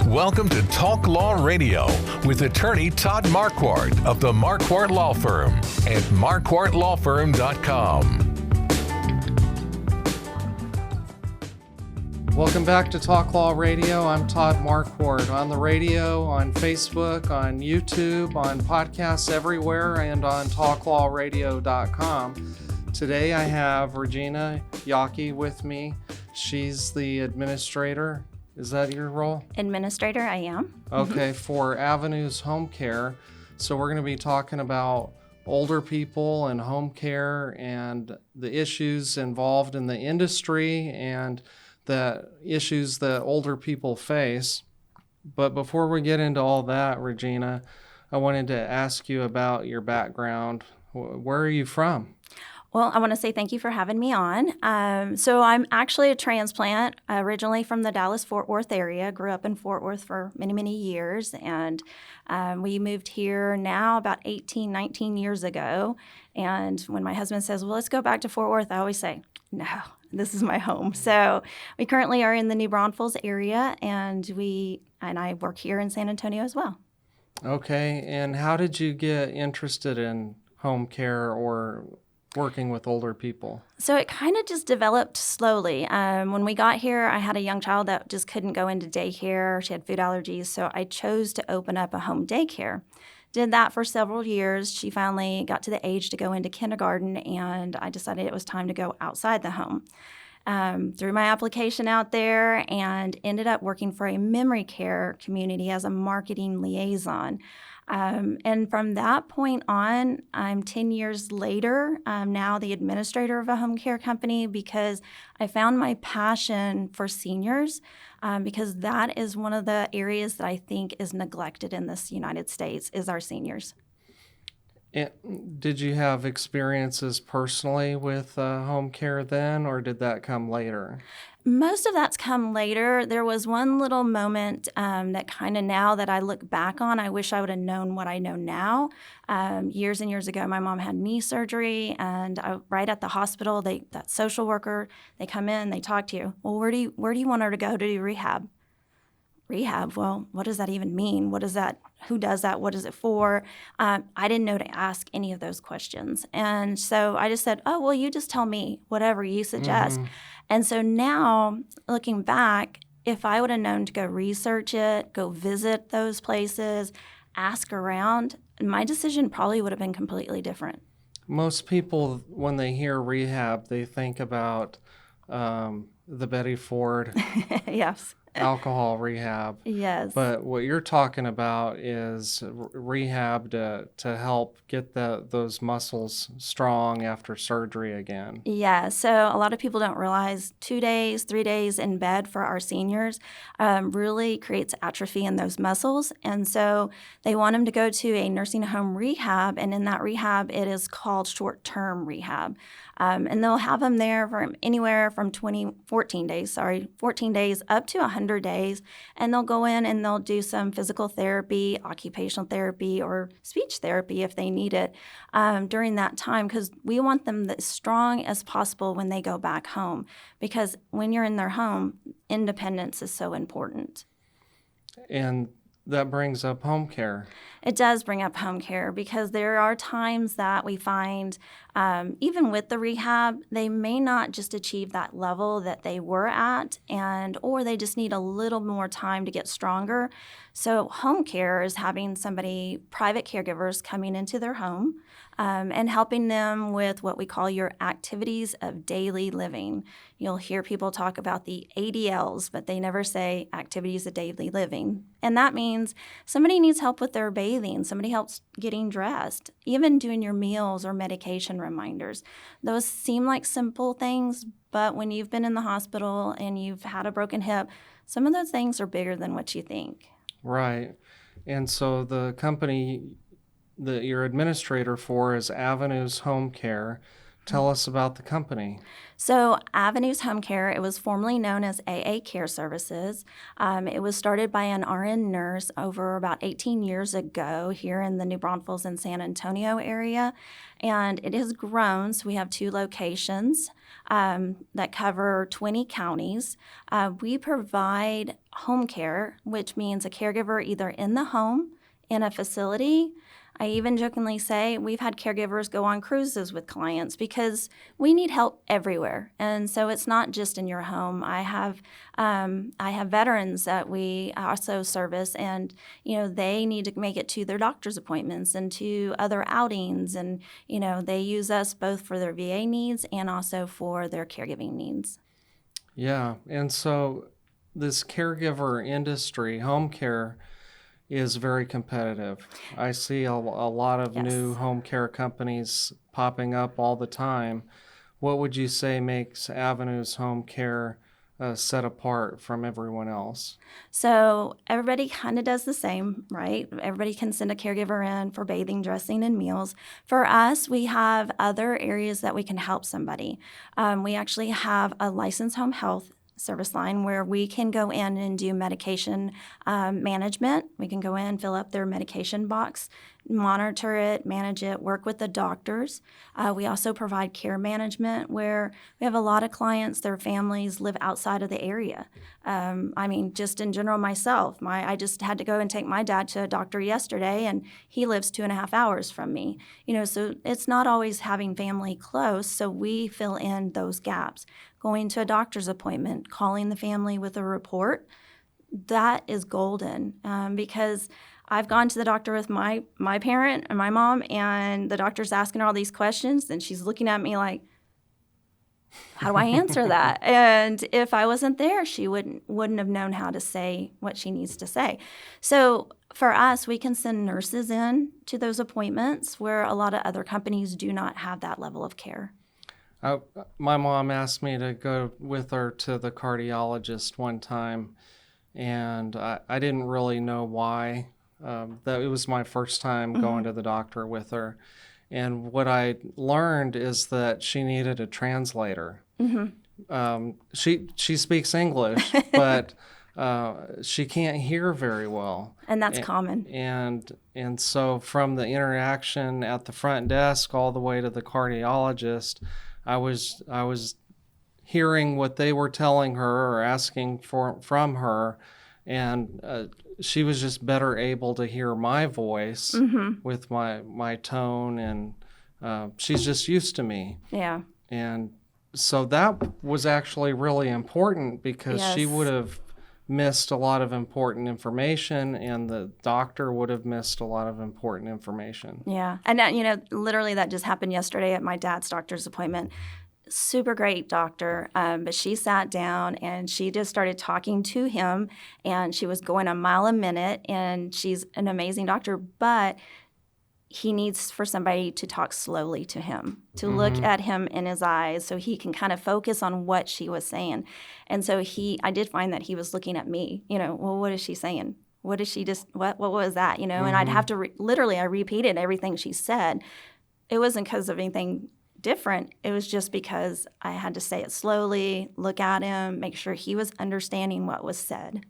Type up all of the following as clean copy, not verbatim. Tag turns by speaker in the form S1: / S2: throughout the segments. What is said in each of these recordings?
S1: Welcome to Talk Law Radio with attorney Todd Marquardt of the Marquardt Law Firm at marquardtlawfirm.com.
S2: Welcome back to Talk Law Radio. I'm Todd Marquardt, on the radio, on Facebook, on YouTube, on podcasts everywhere, and on talklawradio.com. Today I have Regina Yockey with me. She's the administrator. Is that your role?
S3: Administrator, I am.
S2: Okay, for Avenues Home Care. So we're going to be talking about older people and home care and the issues involved in the industry and the issues that older people face. But before we get into all that, Regina, I wanted to ask you about your background. Where are you from?
S3: Well, I want to say thank you for having me on. So I'm actually a transplant, originally from the Dallas-Fort Worth area. Grew up in Fort Worth for many, many years. And we moved here now about 18, 19 years ago. And when my husband says, well, let's go back to Fort Worth, I always say, no, this is my home. So we currently are in the New Braunfels area, and I work here in San Antonio as well.
S2: Okay. And how did you get interested in home care or working with older people?
S3: So it kind of just developed slowly. When we got here, I had a young child that just couldn't go into daycare. She had food allergies, so I chose to open up a home daycare. Did that for several years. She finally got to the age to go into kindergarten, and I decided it was time to go outside the home. Threw my application out there and ended up working for a memory care community as a marketing liaison. And from that point on, I'm 10 years later, I'm now the administrator of a home care company because I found my passion for seniors because that is one of the areas that I think is neglected in this United States is our seniors.
S2: And did you have experiences personally with home care then, or did that come later?
S3: Most of that's come later. There was one little moment that kind of now that I look back on, I wish I would have known what I know now. Years and years ago, my mom had knee surgery, and right at the hospital, that social worker, they come in, they talk to you. Well, where do you want her to go to do rehab? Rehab, well, what does that even mean? What is that? Who does that? What is it for? I didn't know to ask any of those questions. And so I just said, oh, well, you just tell me whatever you suggest. Mm-hmm. And so now, looking back, if I would have known to go research it, go visit those places, ask around, my decision probably would have been completely different.
S2: Most people, when they hear rehab, they think about the Betty Ford.
S3: Yes.
S2: Alcohol rehab.
S3: Yes.
S2: But what you're talking about is rehab to help get those muscles strong after surgery again.
S3: Yeah. So a lot of people don't realize 2 days, 3 days in bed for our seniors really creates atrophy in those muscles. And so they want them to go to a nursing home rehab. And in that rehab, it is called short-term rehab. And they'll have them there from anywhere from 14 days up to 100 days. And they'll go in and they'll do some physical therapy, occupational therapy, or speech therapy if they need it during that time, because we want them as strong as possible when they go back home. Because when you're in their home, independence is so important.
S2: And that brings up home care.
S3: It does bring up home care because there are times that we find, even with the rehab, they may not just achieve that level that they were at, or they just need a little more time to get stronger. So home care is having private caregivers coming into their home and helping them with what we call your activities of daily living. You'll hear people talk about the ADLs, but they never say activities of daily living. And that means somebody needs help with their bathing, somebody helps getting dressed, even doing your meals or medication reminders. Those seem like simple things, but when you've been in the hospital and you've had a broken hip, some of those things are bigger than what you think.
S2: Right. And so the company that you're administrator for is Avenues Home Care. tell us about the company.
S3: So, Avenues Home Care, it was formerly known as AA Care Services. It was started by an RN nurse over about 18 years ago here in the New Braunfels and San Antonio area. And it has grown. So, we have 2 locations that cover 20 counties. We provide home care, which means a caregiver either in the home, in a facility. I even jokingly say we've had caregivers go on cruises with clients because we need help everywhere. And so it's not just in your home. I have veterans that we also service, and they need to make it to their doctor's appointments and to other outings, and they use us both for their VA needs and also for their caregiving needs.
S2: Yeah, and so this caregiver industry, home care, is very competitive. I see a lot of
S3: Yes.
S2: new home care companies popping up all the time. What would you say makes Avenues Home Care set apart from everyone else?
S3: So everybody kind of does the same, right? Everybody can send a caregiver in for bathing, dressing, and meals. For us, we have other areas that we can help somebody. We actually have a licensed home health service line where we can go in and do medication management. We can go in, fill up their medication box, monitor it, manage it, work with the doctors. We also provide care management where we have a lot of clients, their families live outside of the area. Just in general, myself, I just had to go and take my dad to a doctor yesterday, and he lives 2.5 hours from me. So it's not always having family close, so we fill in those gaps. Going to a doctor's appointment, calling the family with a report, that is golden because I've gone to the doctor with my parent and my mom, and the doctor's asking her all these questions, and she's looking at me like, how do I answer that? And if I wasn't there, she wouldn't have known how to say what she needs to say. So for us, we can send nurses in to those appointments where a lot of other companies do not have that level of care.
S2: My mom asked me to go with her to the cardiologist one time, and I didn't really know why. That it was my first time going to the doctor with her. And what I learned is that she needed a translator. She speaks English, but she can't hear very well.
S3: And that's common.
S2: And so from the interaction at the front desk all the way to the cardiologist, I was hearing what they were telling her or asking from her, and she was just better able to hear my voice with my tone, and she's just used to me.
S3: Yeah.
S2: And so that was actually really important because she would have missed a lot of important information, and the doctor would have missed a lot of important information.
S3: Yeah. And that, literally that just happened yesterday at my dad's doctor's appointment. Super great doctor, but she sat down and she just started talking to him, and she was going a mile a minute, and she's an amazing doctor, but he needs for somebody to talk slowly to him, to look at him in his eyes so he can kind of focus on what she was saying. And so I did find that he was looking at me, well, what is she saying? What is she what was that? And I'd have to I repeated everything she said. It wasn't because of anything different. It was just because I had to say it slowly, look at him, make sure he was understanding what was said.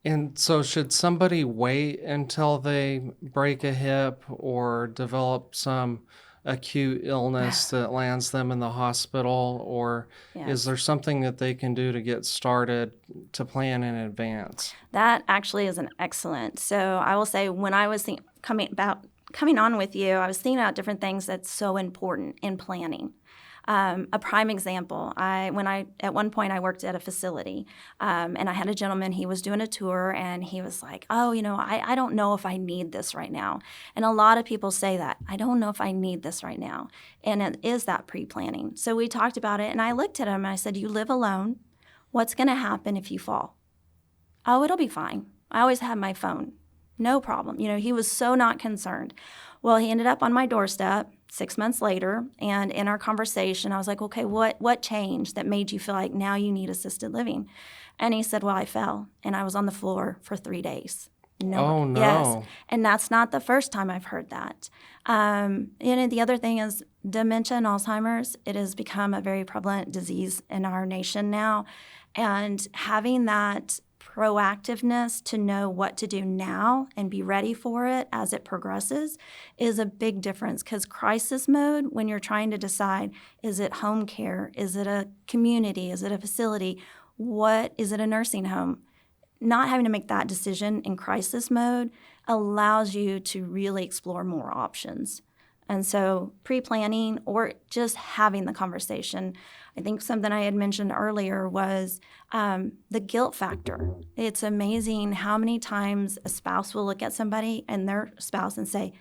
S2: And so should somebody wait until they break a hip or develop some acute illness that lands them in the hospital, or is there something that they can do to get started to plan in advance?
S3: That actually is an excellent. So I will say when I was coming on with you, I was thinking about different things that's so important in planning. A prime example, at one point I worked at a facility, and I had a gentleman, he was doing a tour, and he was like, I don't know if I need this right now. And a lot of people say that, I don't know if I need this right now. And it is that pre-planning. So we talked about it, and I looked at him, and I said, you live alone. What's going to happen if you fall? Oh, it'll be fine. I always have my phone. No problem. He was so not concerned. Well, he ended up on my doorstep 6 months later, and in our conversation, I was like, okay, what changed that made you feel like now you need assisted living? And he said, well, I fell, and I was on the floor for 3 days. No,
S2: Oh, no.
S3: Yes, and that's not the first time I've heard that. And the other thing is dementia and Alzheimer's. It has become a very prevalent disease in our nation now. And having that proactiveness to know what to do now and be ready for it as it progresses is a big difference, because crisis mode, when you're trying to decide, is it home care? Is it a community? Is it a facility? What is it, a nursing home? Not having to make that decision in crisis mode allows you to really explore more options. And so pre-planning or just having the conversation. I think something I had mentioned earlier was the guilt factor. It's amazing how many times a spouse will look at somebody and their spouse and say,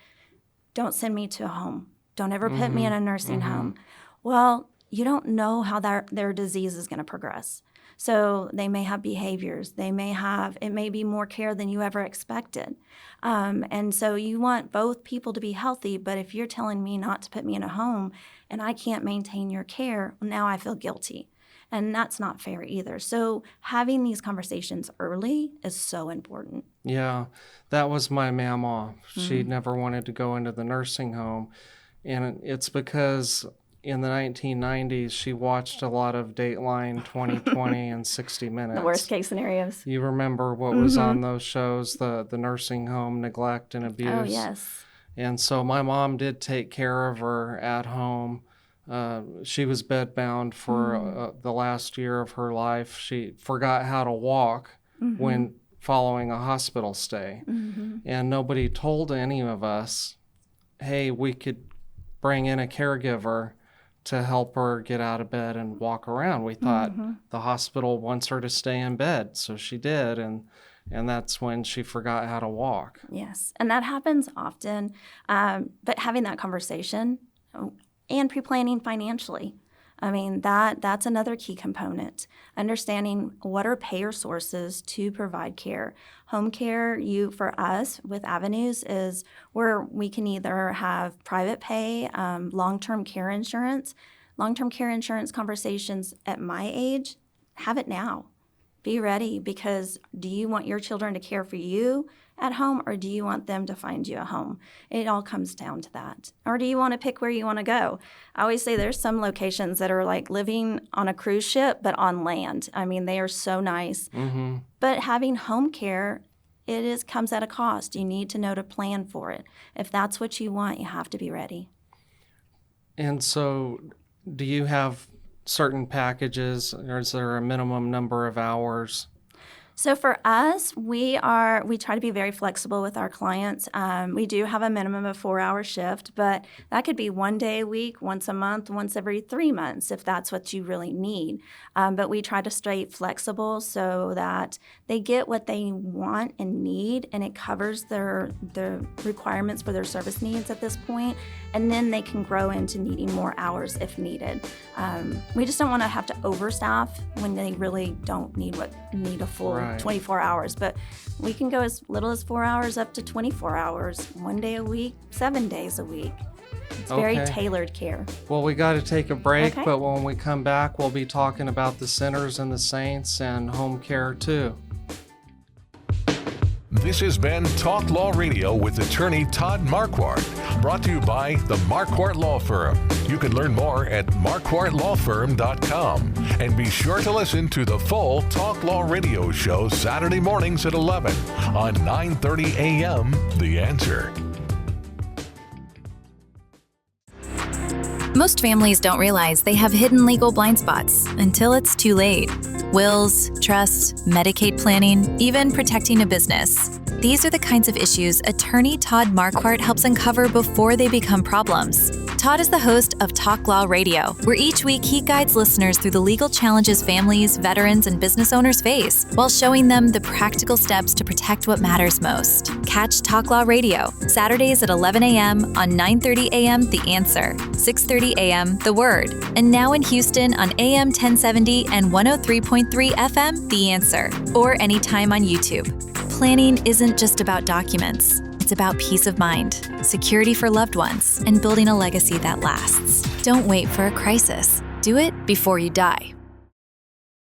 S3: don't send me to a home. Don't ever put me in a nursing home. Well, you don't know how their disease is going to progress. So they may have behaviors. It may be more care than you ever expected. And so you want both people to be healthy, but if you're telling me not to put me in a home and I can't maintain your care, well, now I feel guilty. And that's not fair either. So having these conversations early is so important.
S2: Yeah, that was my mama. She never wanted to go into the nursing home. And it's because in the 1990s, she watched a lot of Dateline, 2020, and 60 Minutes.
S3: The worst case scenarios.
S2: You remember what was on those shows, the nursing home neglect and abuse?
S3: Oh, yes.
S2: And so my mom did take care of her at home. She was bedbound for the last year of her life. She forgot how to walk when following a hospital stay. And nobody told any of us, hey, we could bring in a caregiver to help her get out of bed and walk around. We thought the hospital wants her to stay in bed, so she did, and that's when she forgot how to walk.
S3: Yes, and that happens often. But having that conversation and pre-planning financially, I mean, that's another key component. Understanding what are payer sources to provide care. Home care, for us with Avenues, is where we can either have private pay, long-term care insurance. Long-term care insurance conversations at my age, have it now. Be ready, because do you want your children to care for you at home, or do you want them to find you a home? It all comes down to that. Or do you want to pick where you want to go? I always say there's some locations that are like living on a cruise ship, but on land. I mean, they are so nice. But having home care, comes at a cost. You need to know to plan for it. If that's what you want, you have to be ready.
S2: And so do you have certain packages, or is there a minimum number of hours?
S3: So for us, we try to be very flexible with our clients. We do have a minimum of 4-hour shift, but that could be one day a week, once a month, once every 3 months, if that's what you really need. But we try to stay flexible so that they get what they want and need, and it covers the requirements for their service needs at this point, and then they can grow into needing more hours if needed. We just don't want to have to overstaff when they really don't need a full 24 hours, but we can go as little as 4 hours up to 24 hours, 1 day a week, 7 days a week. It's very tailored care.
S2: Well, we got to take a break,
S3: Okay.
S2: but when we come back, we'll be talking about the sinners and the saints and home care too.
S1: This has been Talk Law Radio with attorney Todd Marquardt, brought to you by the Marquardt Law Firm. You can learn more at marquardtlawfirm.com. And be sure to listen to the full Talk Law Radio show Saturday mornings at 11 on 9:30 a.m. The Answer.
S4: Most families don't realize they have hidden legal blind spots until it's too late. Wills, trusts, Medicaid planning, even protecting a business. These are the kinds of issues attorney Todd Marquardt helps uncover before they become problems. Todd is the host of Talk Law Radio, where each week he guides listeners through the legal challenges families, veterans, and business owners face, while showing them the practical steps to protect what matters most. Catch Talk Law Radio, Saturdays at 11 a.m. on 9:30 a.m. The Answer, 6:30 a.m. The Word, and now in Houston on AM 1070 and 103.3 FM The Answer, or anytime on YouTube. Planning isn't just about documents. It's about peace of mind, security for loved ones, and building a legacy that lasts. Don't wait for a crisis. Do it before you die.